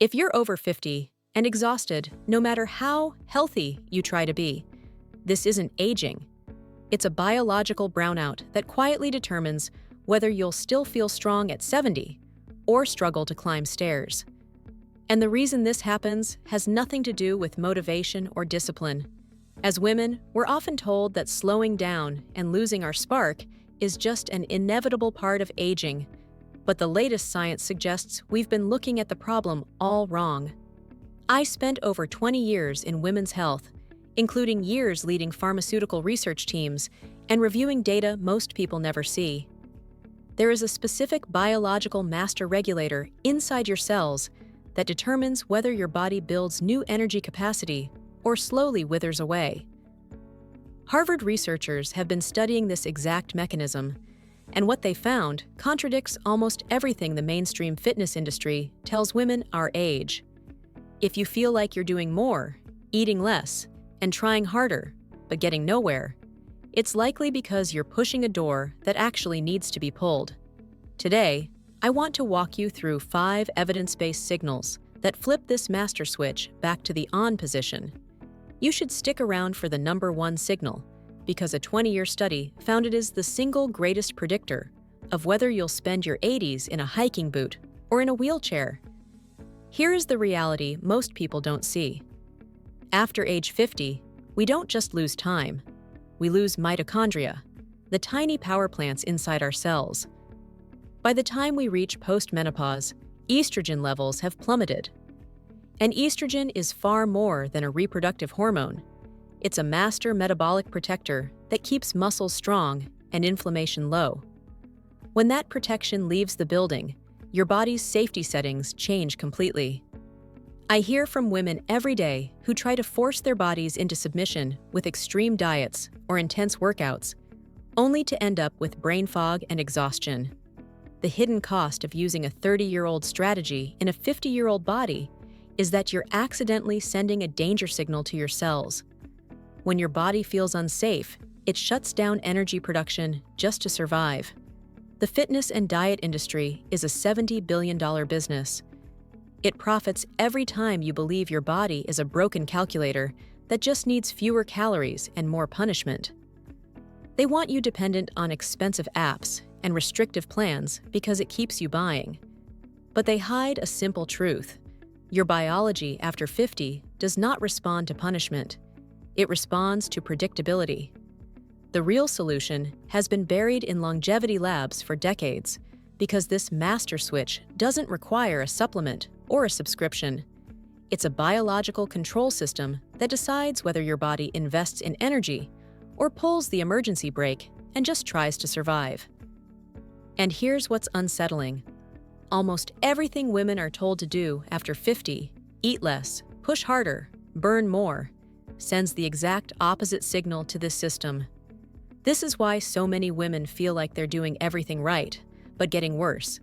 If you're over 50 and exhausted, no matter how healthy you try to be, this isn't aging. It's a biological brownout that quietly determines whether you'll still feel strong at 70 or struggle to climb stairs. And the reason this happens has nothing to do with motivation or discipline. As women, we're often told that slowing down and losing our spark is just an inevitable part of aging. But the latest science suggests we've been looking at the problem all wrong. I spent over 20 years in women's health, including years leading pharmaceutical research teams and reviewing data most people never see. There is a specific biological master regulator inside your cells that determines whether your body builds new energy capacity or slowly withers away. Harvard researchers have been studying this exact mechanism, and what they found contradicts almost everything the mainstream fitness industry tells women our age. If you feel like you're doing more, eating less, and trying harder, but getting nowhere, it's likely because you're pushing a door that actually needs to be pulled. Today, I want to walk you through 5 evidence-based signals that flip this master switch back to the on position. You should stick around for the number 1 signal, because a 20-year study found it is the single greatest predictor of whether you'll spend your 80s in a hiking boot or in a wheelchair. Here is the reality most people don't see. After age 50, we don't just lose time. We lose mitochondria, the tiny power plants inside our cells. By the time we reach postmenopause, estrogen levels have plummeted. And estrogen is far more than a reproductive hormone. It's a master metabolic protector that keeps muscles strong and inflammation low. When that protection leaves the building, your body's safety settings change completely. I hear from women every day who try to force their bodies into submission with extreme diets or intense workouts, only to end up with brain fog and exhaustion. The hidden cost of using a 30-year-old strategy in a 50-year-old body is that you're accidentally sending a danger signal to your cells. When your body feels unsafe, it shuts down energy production just to survive. The fitness and diet industry is a $70 billion business. It profits every time you believe your body is a broken calculator that just needs fewer calories and more punishment. They want you dependent on expensive apps and restrictive plans because it keeps you buying. But they hide a simple truth. Your biology after 50 does not respond to punishment. It responds to predictability. The real solution has been buried in longevity labs for decades because this master switch doesn't require a supplement or a subscription. It's a biological control system that decides whether your body invests in energy or pulls the emergency brake and just tries to survive. And here's what's unsettling. Almost everything women are told to do after 50, eat less, push harder, burn more, sends the exact opposite signal to this system. This is why so many women feel like they're doing everything right, but getting worse.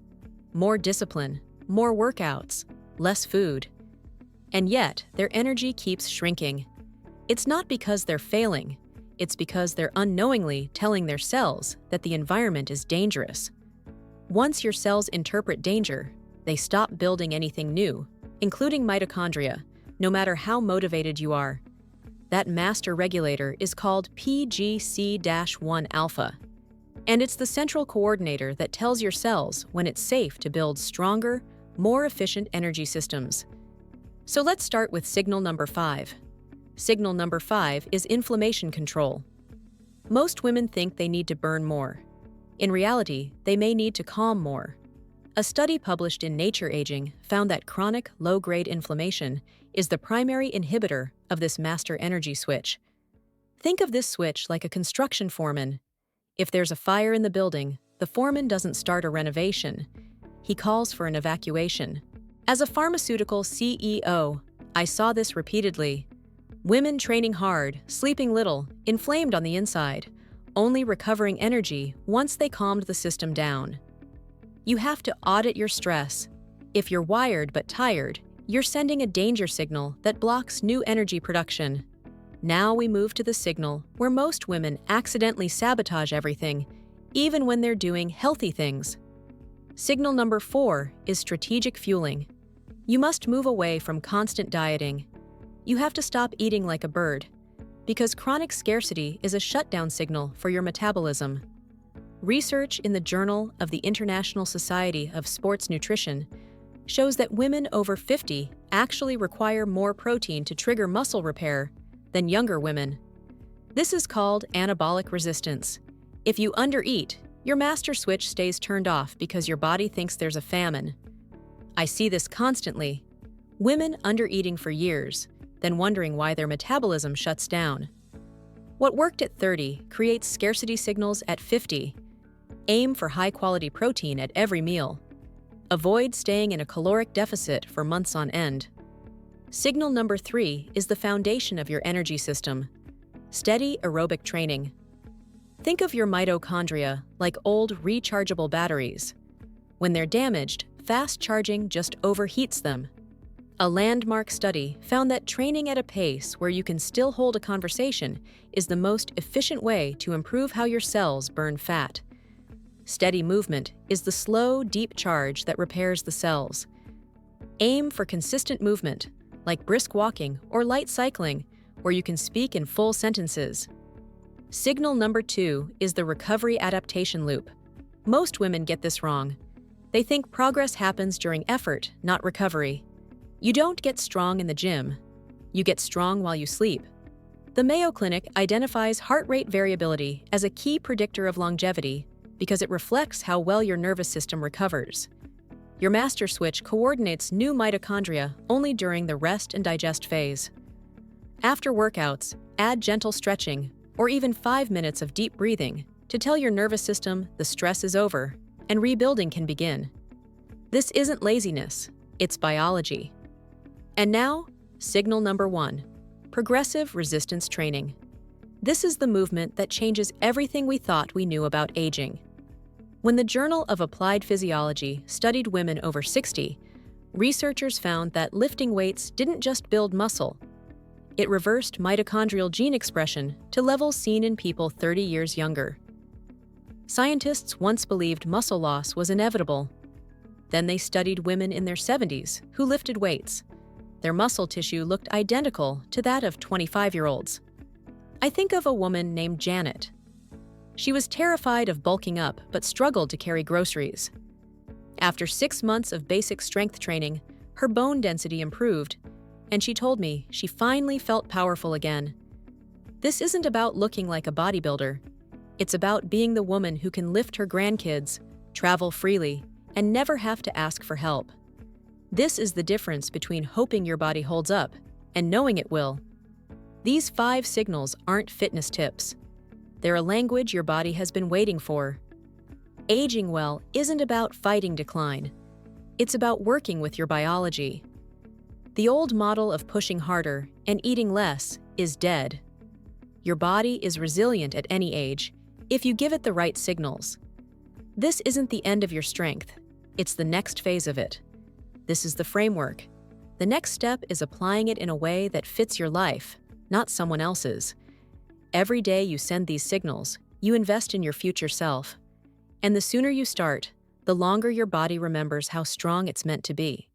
More discipline, more workouts, less food. And yet, their energy keeps shrinking. It's not because they're failing, it's because they're unknowingly telling their cells that the environment is dangerous. Once your cells interpret danger, they stop building anything new, including mitochondria, no matter how motivated you are. That master regulator is called PGC-1 alpha, and it's the central coordinator that tells your cells when it's safe to build stronger, more efficient energy systems. So let's start with signal number 5. Signal number 5 is inflammation control. Most women think they need to burn more. In reality, they may need to calm more. A study published in Nature Aging found that chronic, low-grade inflammation is the primary inhibitor of this master energy switch. Think of this switch like a construction foreman. If there's a fire in the building, the foreman doesn't start a renovation. He calls for an evacuation. As a pharmaceutical CEO, I saw this repeatedly. Women training hard, sleeping little, inflamed on the inside, only recovering energy once they calmed the system down. You have to audit your stress. If you're wired but tired, you're sending a danger signal that blocks new energy production. Now we move to the signal where most women accidentally sabotage everything, even when they're doing healthy things. Signal number 4 is strategic fueling. You must move away from constant dieting. You have to stop eating like a bird, because chronic scarcity is a shutdown signal for your metabolism. Research in the Journal of the International Society of Sports Nutrition shows that women over 50 actually require more protein to trigger muscle repair than younger women. This is called anabolic resistance. If you undereat, your master switch stays turned off because your body thinks there's a famine. I see this constantly. Women undereating for years, then wondering why their metabolism shuts down. What worked at 30 creates scarcity signals at 50. Aim for high-quality protein at every meal. Avoid staying in a caloric deficit for months on end. Signal number 3 is the foundation of your energy system. Steady aerobic training. Think of your mitochondria like old rechargeable batteries. When they're damaged, fast charging just overheats them. A landmark study found that training at a pace where you can still hold a conversation is the most efficient way to improve how your cells burn fat. Steady movement is the slow, deep charge that repairs the cells. Aim for consistent movement, like brisk walking or light cycling, where you can speak in full sentences. Signal number 2 is the recovery adaptation loop. Most women get this wrong. They think progress happens during effort, not recovery. You don't get strong in the gym. You get strong while you sleep. The Mayo Clinic identifies heart rate variability as a key predictor of longevity because it reflects how well your nervous system recovers. Your master switch coordinates new mitochondria only during the rest and digest phase. After workouts, add gentle stretching or even 5 minutes of deep breathing to tell your nervous system the stress is over and rebuilding can begin. This isn't laziness, it's biology. And now, signal number 1, progressive resistance training. This is the movement that changes everything we thought we knew about aging. When the Journal of Applied Physiology studied women over 60, researchers found that lifting weights didn't just build muscle. It reversed mitochondrial gene expression to levels seen in people 30 years younger. Scientists once believed muscle loss was inevitable. Then they studied women in their 70s who lifted weights. Their muscle tissue looked identical to that of 25-year-olds. I think of a woman named Janet. She was terrified of bulking up but struggled to carry groceries. After 6 months of basic strength training, her bone density improved, and she told me she finally felt powerful again. This isn't about looking like a bodybuilder. It's about being the woman who can lift her grandkids, travel freely, and never have to ask for help. This is the difference between hoping your body holds up and knowing it will. These 5 signals aren't fitness tips. They're a language your body has been waiting for. Aging well isn't about fighting decline. It's about working with your biology. The old model of pushing harder and eating less is dead. Your body is resilient at any age if you give it the right signals. This isn't the end of your strength. It's the next phase of it. This is the framework. The next step is applying it in a way that fits your life, not someone else's. Every day you send these signals, you invest in your future self. And the sooner you start, the longer your body remembers how strong it's meant to be.